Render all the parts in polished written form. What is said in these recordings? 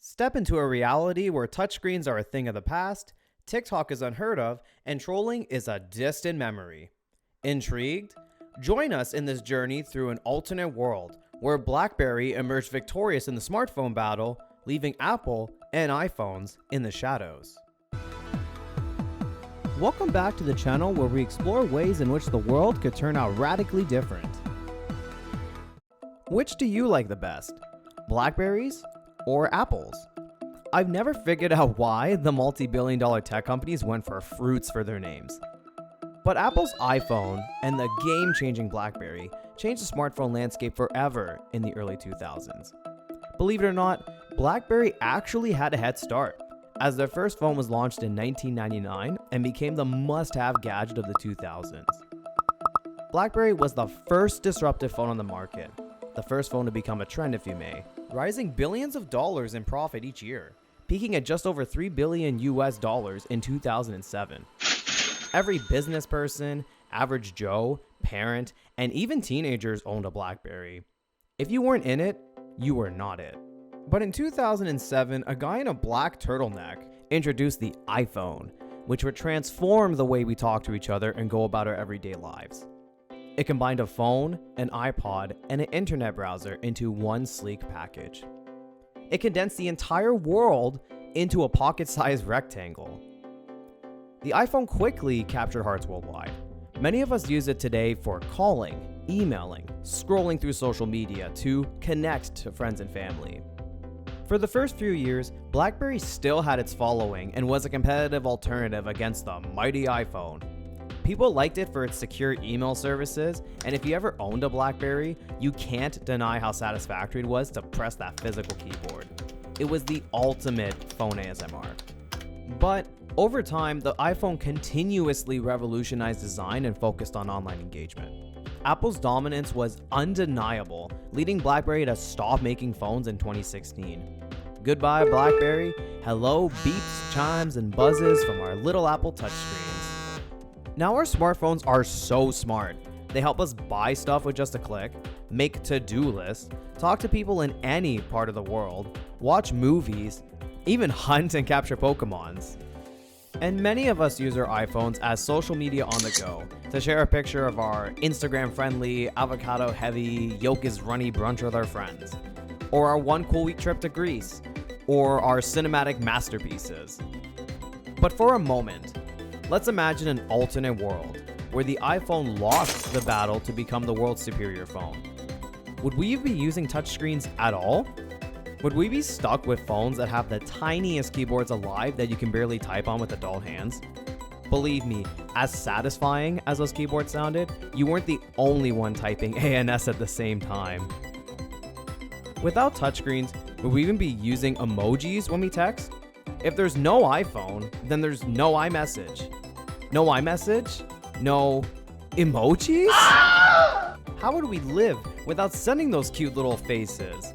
Step into a reality where touchscreens are a thing of the past, TikTok is unheard of, and trolling is a distant memory. Intrigued? Join us in this journey through an alternate world where BlackBerry emerged victorious in the smartphone battle, leaving Apple and iPhones in the shadows. Welcome back to the channel where we explore ways in which the world could turn out radically different. Which do you like the best? BlackBerries or Apples? I've never figured out why the multi-billion-dollar tech companies went for fruits for their names. But Apple's iPhone and the game-changing BlackBerry changed the smartphone landscape forever in the early 2000s. Believe it or not, BlackBerry actually had a head start, as their first phone was launched in 1999 and became the must-have gadget of the 2000s. BlackBerry was the first disruptive phone on the market, the first phone to become a trend if you may, rising billions of dollars in profit each year, peaking at just over $3 billion in 2007. Every business person, average Joe, parent, and even teenagers owned a BlackBerry. If you weren't in it, you were not it. But in 2007, a guy in a black turtleneck introduced the iPhone, which would transform the way we talk to each other and go about our everyday lives. It combined a phone, an iPod, and an internet browser into one sleek package. It condensed the entire world into a pocket-sized rectangle. The iPhone quickly captured hearts worldwide. Many of us use it today for calling, emailing, scrolling through social media to connect to friends and family. For the first few years, BlackBerry still had its following and was a competitive alternative against the mighty iPhone. People liked it for its secure email services, and if you ever owned a BlackBerry, you can't deny how satisfactory it was to press that physical keyboard. It was the ultimate phone ASMR. But over time, the iPhone continuously revolutionized design and focused on online engagement. Apple's dominance was undeniable, leading BlackBerry to stop making phones in 2016. Goodbye, BlackBerry. Hello, beeps, chimes, and buzzes from our little Apple touchscreens. Now our smartphones are so smart. They help us buy stuff with just a click, make to-do lists, talk to people in any part of the world, watch movies, even hunt and capture Pokemons. And many of us use our iPhones as social media on the go to share a picture of our Instagram-friendly, avocado-heavy, yolk-is-runny brunch with our friends, or our one cool week trip to Greece, or our cinematic masterpieces. But for a moment, let's imagine an alternate world where the iPhone lost the battle to become the world's superior phone. Would we be using touchscreens at all? Would we be stuck with phones that have the tiniest keyboards alive that you can barely type on with adult hands? Believe me, as satisfying as those keyboards sounded, you weren't the only one typing ANS at the same time. Without touchscreens, would we even be using emojis when we text? If there's no iPhone, then there's no iMessage. No iMessage? No emojis? How would we live without sending those cute little faces?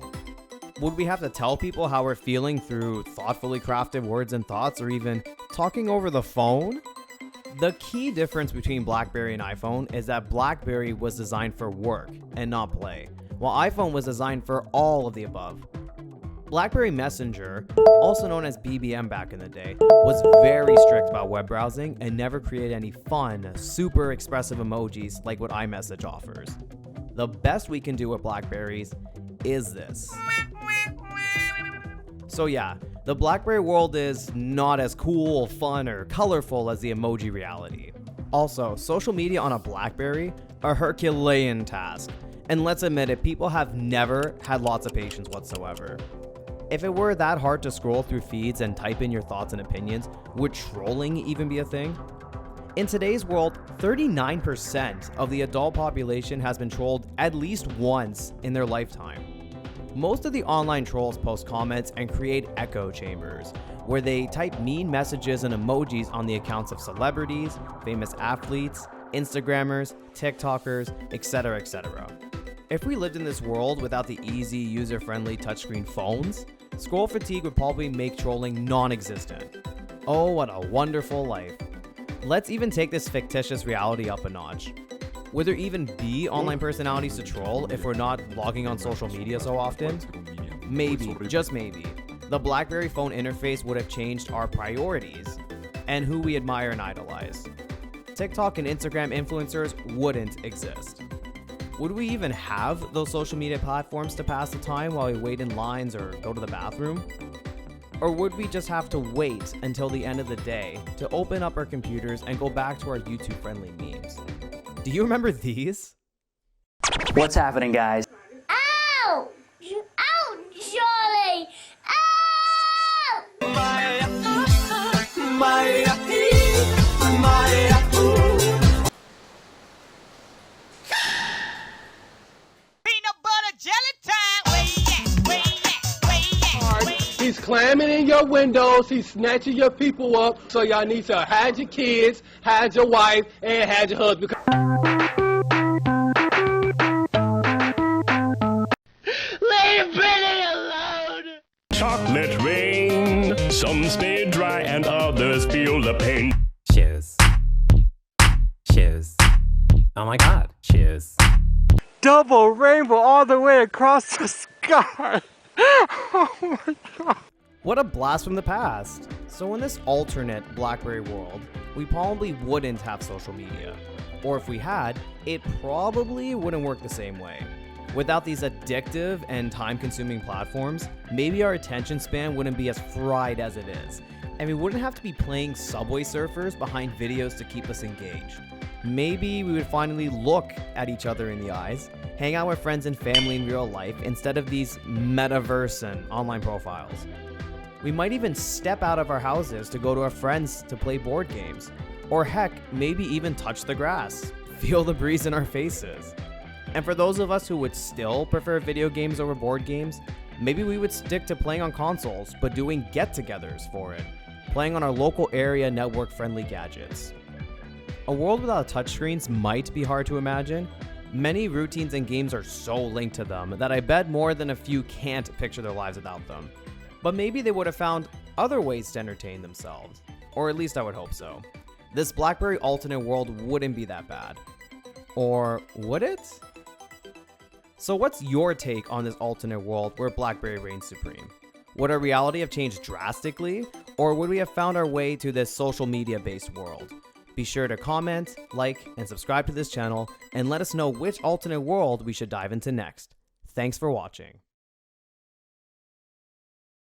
Would we have to tell people how we're feeling through thoughtfully crafted words and thoughts, or even talking over the phone? The key difference between BlackBerry and iPhone is that BlackBerry was designed for work and not play, while iPhone was designed for all of the above. BlackBerry Messenger, also known as BBM back in the day, was very strict about web browsing and never created any fun, super expressive emojis like what iMessage offers. The best we can do with BlackBerries is this. So yeah, the BlackBerry world is not as cool, fun, or colorful as the emoji reality. Also, social media on a BlackBerry, a Herculean task. And let's admit it, people have never had lots of patience whatsoever. If it were that hard to scroll through feeds and type in your thoughts and opinions, would trolling even be a thing? In today's world, 39% of the adult population has been trolled at least once in their lifetime. Most of the online trolls post comments and create echo chambers, where they type mean messages and emojis on the accounts of celebrities, famous athletes, Instagrammers, TikTokers, etc., etc. If we lived in this world without the easy, user-friendly touchscreen phones, scroll fatigue would probably make trolling non-existent. Oh, what a wonderful life. Let's even take this fictitious reality up a notch. Would there even be online personalities to troll if we're not logging on social media so often? Maybe, just maybe. the BlackBerry phone interface would have changed our priorities and who we admire and idolize. TikTok and Instagram influencers wouldn't exist. Would we even have those social media platforms to pass the time while we wait in lines or go to the bathroom? Or would we just have to wait until the end of the day to open up our computers and go back to our YouTube-friendly memes? Do you remember these? What's happening, guys? Ow! Ow, Charlie! Ow! Peanut butter jelly time. Where you at? Where you at? Where you at? Where you at? He's climbing in your windows, he's snatching your people up, so y'all need to hide your kids, hide your wife, and hide your husband. Leave Billy alone! Chocolate rain, some stay dry and others feel the pain. Shoes. Shoes. Oh my god, shoes. Double rainbow all the way across the sky! Oh my god! What a blast from the past! So in this alternate BlackBerry world, we probably wouldn't have social media. Or if we had, it probably wouldn't work the same way. Without these addictive and time-consuming platforms, maybe our attention span wouldn't be as fried as it is, and we wouldn't have to be playing Subway Surfers behind videos to keep us engaged. Maybe we would finally look at each other in the eyes, hang out with friends and family in real life instead of these metaverse and online profiles. We might even step out of our houses to go to our friends to play board games, or heck, maybe even touch the grass, feel the breeze in our faces. And for those of us who would still prefer video games over board games, maybe we would stick to playing on consoles, but doing get-togethers for it, playing on our local area network-friendly gadgets. A world without touchscreens might be hard to imagine. Many routines and games are so linked to them that I bet more than a few can't picture their lives without them. But maybe they would have found other ways to entertain themselves, or at least I would hope so. This BlackBerry alternate world wouldn't be that bad. Or would it? So what's your take on this alternate world where BlackBerry reigns supreme? Would our reality have changed drastically, or would we have found our way to this social media-based world? Be sure to comment, like, and subscribe to this channel, and let us know which alternate world we should dive into next. Thanks for watching.